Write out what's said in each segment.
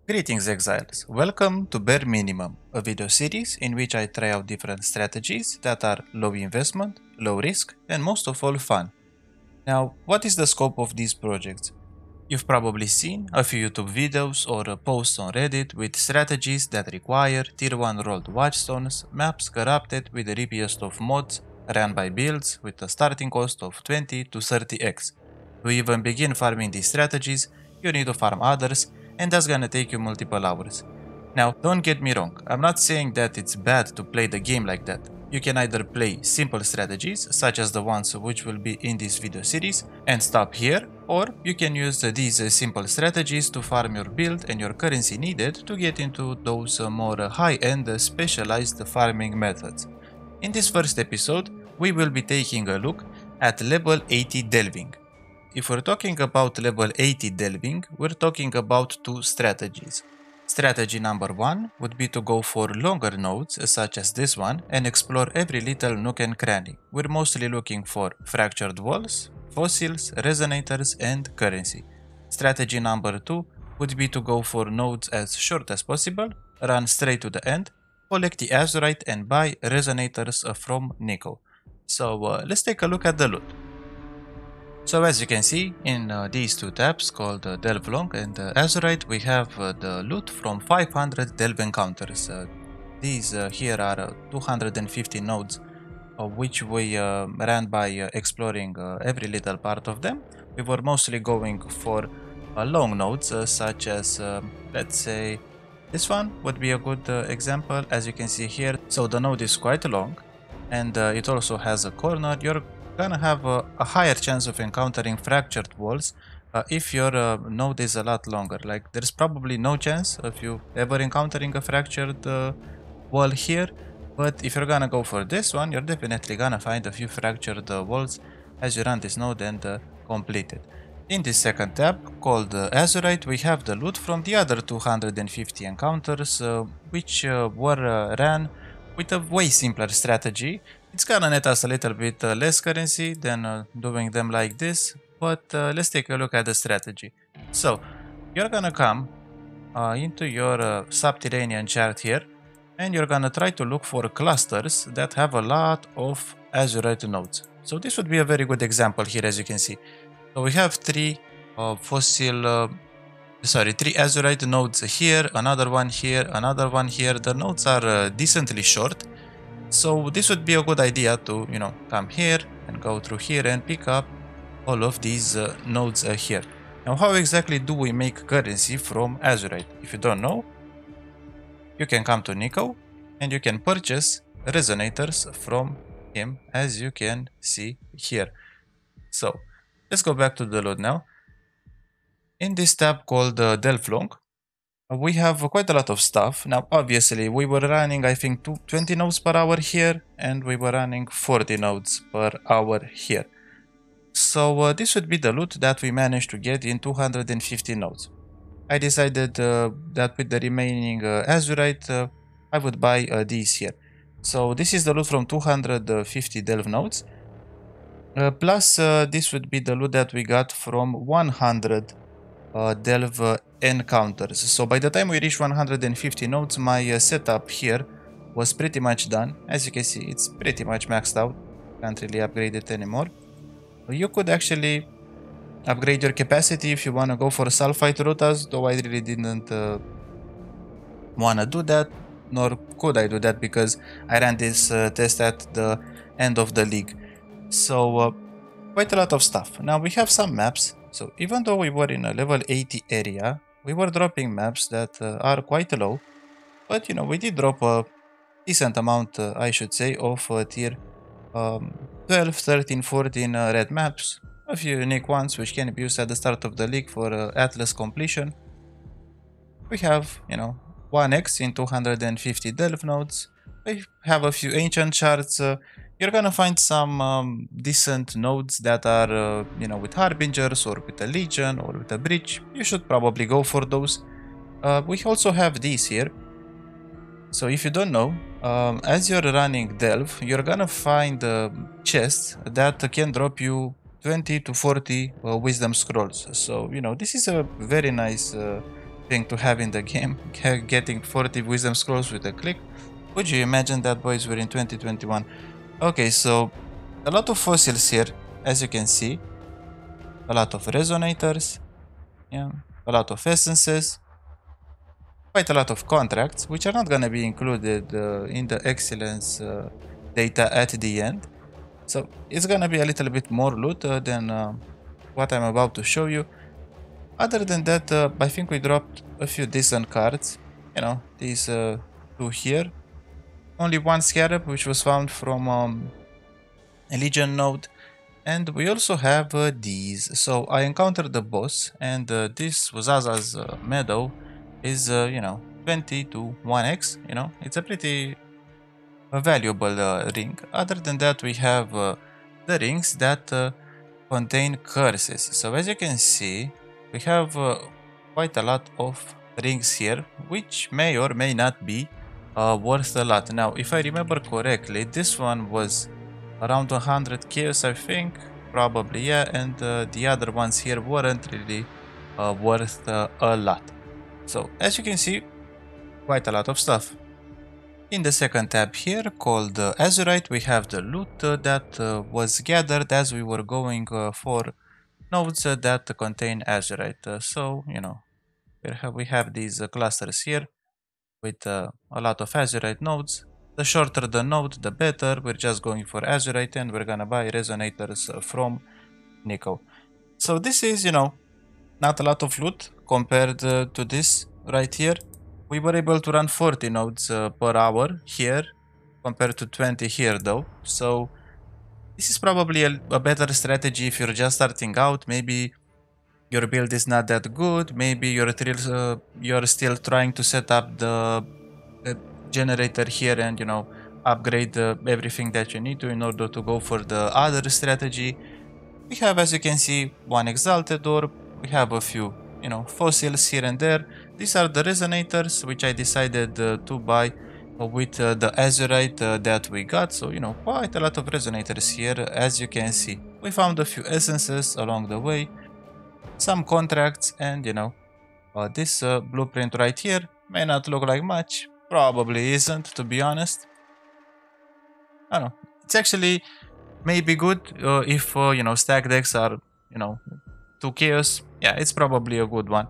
Greetings exiles, welcome to Bare Minimum, a video series in which I try out different strategies that are low investment, low risk, and most of all fun. Now, what is the scope of these projects? You've probably seen a few YouTube videos or posts on Reddit with strategies that require tier 1 rolled watchstones, maps corrupted with the rippiest of mods, ran by builds with a starting cost of 20 to 30x. To even begin farming these strategies, you need to farm others, and that's gonna take you multiple hours. Now, don't get me wrong, I'm not saying that it's bad to play the game like that. You can either play simple strategies, such as the ones which will be in this video series, and stop here, or you can use these simple strategies to farm your build and your currency needed to get into those more high-end specialized farming methods. In this first episode, we will be taking a look at level 80 delving. If we're talking about level 80 delving, we're talking about two strategies. Strategy number 1 would be to go for longer nodes such as this one and explore every little nook and cranny. We're mostly looking for fractured walls, fossils, resonators, and currency. Strategy number 2 would be to go for nodes as short as possible, run straight to the end, collect the azurite and buy resonators from Nico. So let's take a look at the loot. So as you can see in these two tabs called Delve Long and Azurite, we have the loot from 500 Delve encounters. These here are 250 nodes which we ran by exploring every little part of them. We were mostly going for long nodes such as let's say this one would be a good example, as you can see here. So the node is quite long and it also has a corner. You're gonna have a higher chance of encountering fractured walls if your node is a lot longer. Like there's probably no chance of you ever encountering a fractured wall here, but if you're gonna go for this one, you're definitely gonna find a few fractured walls as you run this node and complete it. In this second tab called Azurite, we have the loot from the other 250 encounters which were ran with a way simpler strategy. It's gonna net us a little bit less currency than doing them like this, but let's take a look at the strategy. So, you're gonna come into your subterranean chart here, and you're gonna try to look for clusters that have a lot of azurite nodes. So this would be a very good example here, as you can see. So we have three azurite nodes here, another one here, another one here. The nodes are decently short. So this would be a good idea to, come here and go through here and pick up all of these nodes here. Now, how exactly do we make currency from azurite? If you don't know, you can come to Nico and you can purchase resonators from him, as you can see here. So let's go back to the loot now. In this tab called Delve Long, we have quite a lot of stuff. Now, obviously, we were running, I think, 20 nodes per hour here, and we were running 40 nodes per hour here. So this would be the loot that we managed to get in 250 nodes. I decided that with the remaining azurite, I would buy these here. So this is the loot from 250 delve nodes. Plus, this would be the loot that we got from 100 delve encounters. So by the time we reach 150 nodes, my setup here was pretty much done. As you can see, it's pretty much maxed out. Can't really upgrade it anymore. You could actually upgrade your capacity if you want to go for sulfite rotas, though I really didn't want to do that, nor could I do that because I ran this test at the end of the league. So quite a lot of stuff. Now we have some maps. So even though we were in a level 80 area, we were dropping maps that are quite low. But we did drop a decent amount, I should say, of tier 12, 13, 14 red maps. A few unique ones which can be used at the start of the league for Atlas completion. We have, 1x in 250 delve nodes. We have a few ancient shards. You're gonna find some decent nodes that are, with harbingers or with a legion or with a bridge. You should probably go for those. We also have these here. So if you don't know, as you're running delve, you're gonna find chests that can drop you 20 to 40 wisdom scrolls. So, this is a very nice thing to have in the game, getting 40 wisdom scrolls with a click. Would you imagine that, boys? We're in 2021. Okay, so a lot of fossils here, as you can see. A lot of resonators, yeah, a lot of essences, quite a lot of contracts, which are not going to be included in the excellence data at the end. So it's going to be a little bit more loot than what I'm about to show you. Other than that, I think we dropped a few decent cards. You know, these two here. Only one scarab, which was found from a Legion node. And we also have these. So I encountered the boss, and this Wazaza's Meadow is, you know, 20 to 1x. You know, it's a pretty valuable ring. Other than that, we have the rings that contain curses. So as you can see, we have quite a lot of rings here, which may or may not be worth a lot. Now, if I remember correctly, this one was around 100 chaos, I think, probably, yeah, and the other ones here weren't really worth a lot. So as you can see, quite a lot of stuff. In the second tab here, called Azurite, we have the loot that was gathered as we were going for nodes that contain Azurite. So, you know, we have these clusters here with a lot of Azurite nodes. The shorter the node, the better. We're just going for Azurite, and we're gonna buy resonators from Nico. So this is, you know, not a lot of loot compared to this right here. We were able to run 40 nodes per hour here compared to 20 here though. So this is probably a better strategy if you're just starting out. Maybe your build is not that good. Maybe you're still trying to set up the generator here and, you know, upgrade everything that you need to in order to go for the other strategy. We have, as you can see, one exalted orb. We have a few, you know, fossils here and there. These are the resonators which I decided to buy with the Azurite that we got. So, you know, quite a lot of resonators here, as you can see. We found a few essences along the way, some contracts, and, you know, this blueprint right here may not look like much. Probably isn't, to be honest. I don't know. It's actually maybe good if, you know, stack decks are, you know, 2 chaos. Yeah, it's probably a good one.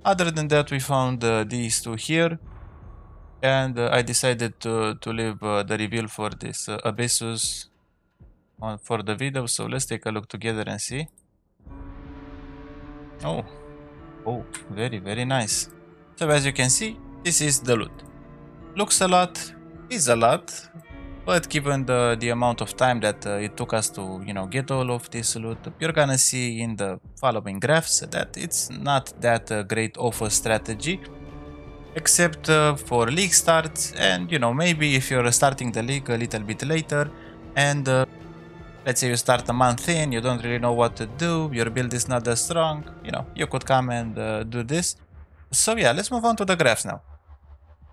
Other than that, we found these two here. And I decided to leave the reveal for this Abyssus for the video. So let's take a look together and see. Oh, very, very nice. So as you can see, this is the loot. Looks a lot, is a lot, but given the amount of time that it took us to, you know, get all of this loot, you're gonna see in the following graphs that it's not that great of a strategy, except for league starts, and, you know, maybe if you're starting the league a little bit later, and let's say you start a month in, you don't really know what to do, your build is not that strong, you know, you could come and do this. So yeah, let's move on to the graphs now.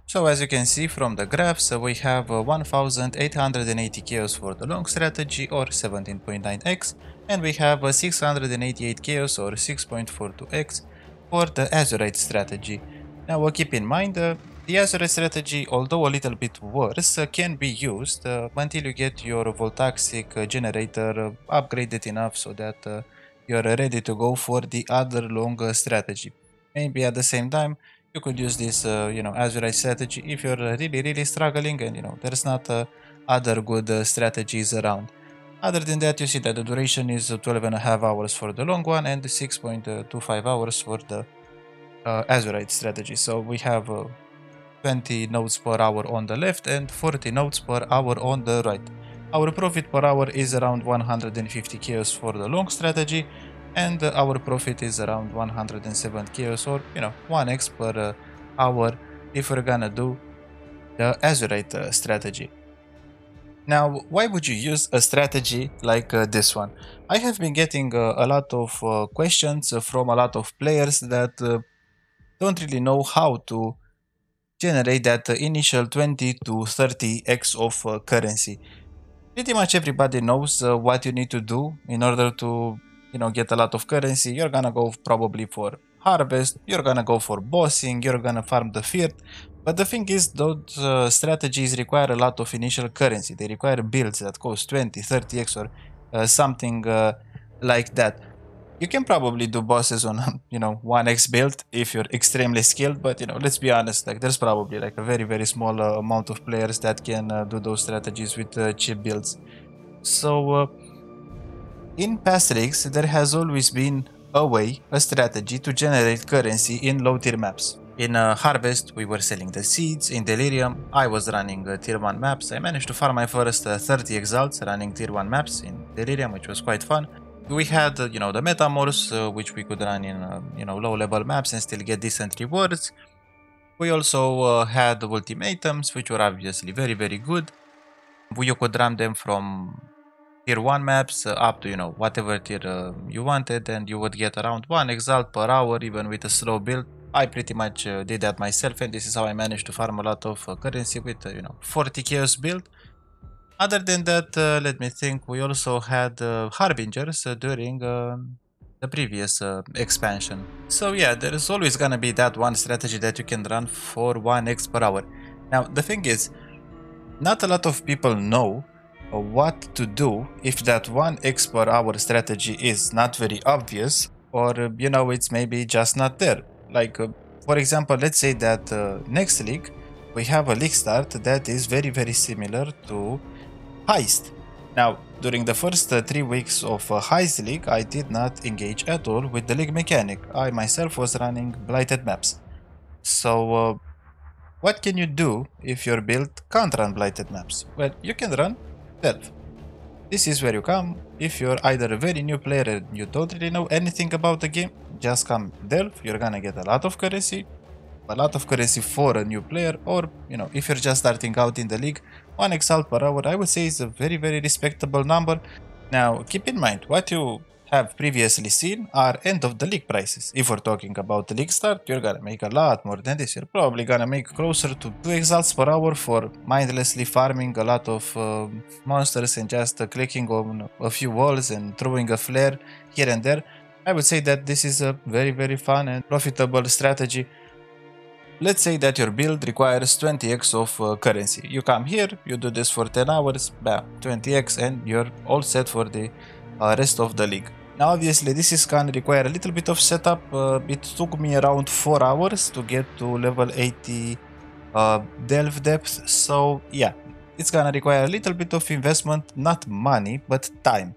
So as you can see from the graphs, we have 1880 chaos for the long strategy, or 17.9x, and we have 688 chaos, or 6.42x, for the Azurite strategy. Now keep in mind, the Azurite strategy, although a little bit worse, can be used until you get your Voltaxic generator upgraded enough so that you're ready to go for the other long strategy. Maybe at the same time, you could use this, you know, Azurite strategy if you're really struggling and, you know, there's not other good strategies around. Other than that, you see that the duration is 12.5 hours for the long one and 6.25 hours for the Azurite strategy. So we have 20 nodes per hour on the left and 40 nodes per hour on the right. Our profit per hour is around 150 chaos for the long strategy, and our profit is around 107 chaos, or, you know, 1x per hour if we're gonna do the Azurite strategy. Now, why would you use a strategy like this one? I have been getting a lot of questions from a lot of players that don't really know how to generate that initial 20 to 30x of currency. Pretty much everybody knows what you need to do in order to, you know, get a lot of currency. You're gonna go probably for harvest, you're gonna go for bossing, you're gonna farm the field. But the thing is, those strategies require a lot of initial currency. They require builds that cost 20, 30x or something like that. You can probably do bosses on 1x build if you're extremely skilled, but let's be honest, like there's probably like a very small amount of players that can do those strategies with cheap builds. So in past leagues, there has always been a strategy to generate currency in low tier maps. In Harvest, we were selling the seeds. In Delirium, I was running tier 1 maps. I managed to farm my first 30 exalts running tier 1 maps in Delirium, which was quite fun. We had, the Metamorphs, which we could run in, low level maps and still get decent rewards. We also had ultimatums, which were obviously very good. You could run them from tier 1 maps up to, whatever tier you wanted, and you would get around 1 exalt per hour, even with a slow build. I pretty much did that myself, and this is how I managed to farm a lot of currency with, 40 chaos build. Other than that, let me think, we also had Harbingers during the previous expansion. So yeah, there is always gonna be that one strategy that you can run for 1x per hour. Now, the thing is, not a lot of people know what to do if that 1x per hour strategy is not very obvious, or it's maybe just not there. Like, for example, let's say that next league, we have a league start that is very similar to Heist. Now, during the first 3 weeks of Heist League, I did not engage at all with the league mechanic. I myself was running blighted maps. So, what can you do if your build can't run blighted maps? Well, you can run Delve. This is where you come if you're either a very new player and you don't really know anything about the game. Just come Delve, you're gonna get a lot of currency for a new player, or if you're just starting out in the league, 1 exalt per hour I would say is a very respectable number. Now keep in mind, what you have previously seen are end of the league prices. If we're talking about the league start, you're gonna make a lot more than this. You're probably gonna make closer to 2 exalts per hour for mindlessly farming a lot of monsters and just clicking on a few walls and throwing a flare here and there. I would say that this is a very fun and profitable strategy. Let's say that your build requires 20x of currency. You come here, you do this for 10 hours, bam, 20x, and you're all set for the rest of the league. Now obviously this is gonna require a little bit of setup. It took me around 4 hours to get to level 80 delve depth, so yeah, it's gonna require a little bit of investment, not money, but time.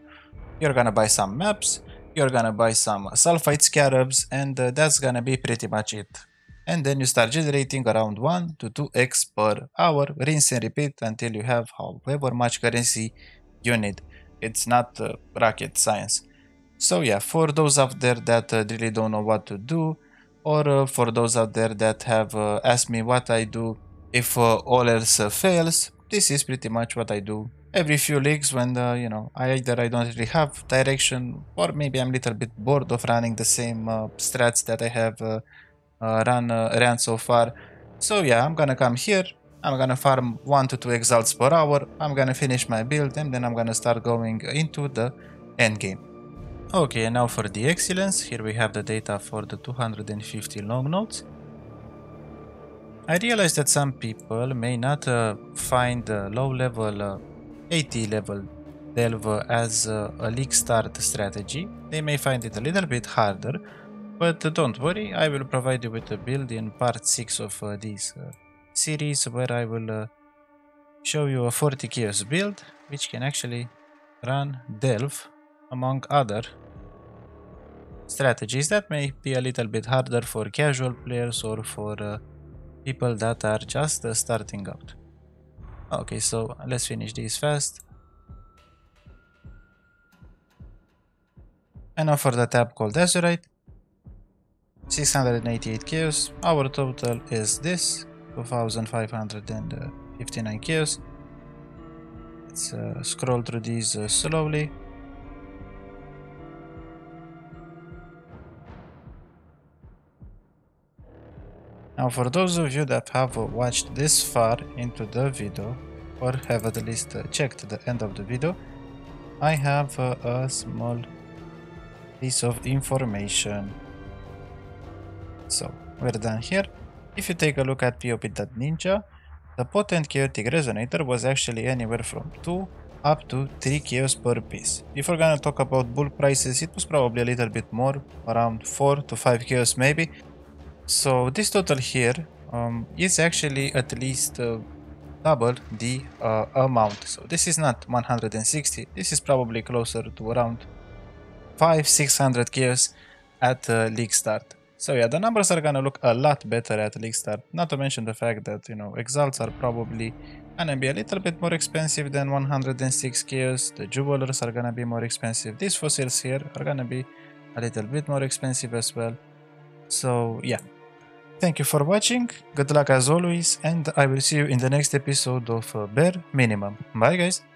You're gonna buy some maps, you're gonna buy some sulfite scarabs, and that's gonna be pretty much it. And then you start generating around 1 to 2x per hour, rinse and repeat until you have however much currency you need. It's not rocket science. So yeah, for those out there that really don't know what to do, or for those out there that have asked me what I do if all else fails, this is pretty much what I do every few leagues when either I don't really have direction, or maybe I'm a little bit bored of running the same strats that I have ran so far. So yeah, I'm gonna come here, I'm gonna farm 1 to 2 exalts per hour, I'm gonna finish my build, and then I'm gonna start going into the end game. Okay, and now for the excellence, here we have the data for the 250 long nodes. I realize that some people may not find low level 80 level delve as a league start strategy. They may find it a little bit harder, but don't worry, I will provide you with a build in part 6 of this series, where I will show you a 40 chaos build which can actually run delve among other strategies that may be a little bit harder for casual players or for people that are just starting out. Okay, so let's finish this fast. And now for the tab called Azurite, 688 chaos. Our total is this, 2559 chaos. Let's scroll through these slowly. Now for those of you that have watched this far into the video, or have at least checked the end of the video, I have a small piece of information. So we're done here. If you take a look at POP.Ninja, the potent chaotic resonator was actually anywhere from 2 up to 3 chaos per piece. If we're gonna talk about bulk prices, it was probably a little bit more, around 4 to 5 chaos maybe. So this total here is actually at least double the amount. So this is not 160, this is probably closer to around 500-600 chaos at league start. So yeah, the numbers are gonna look a lot better at league start, not to mention the fact that, you know, exalts are probably gonna be a little bit more expensive than 106 chaos, the jewelers are gonna be more expensive, these fossils here are gonna be a little bit more expensive as well. So yeah, thank you for watching, good luck as always, and I will see you in the next episode of Bare Minimum. Bye guys!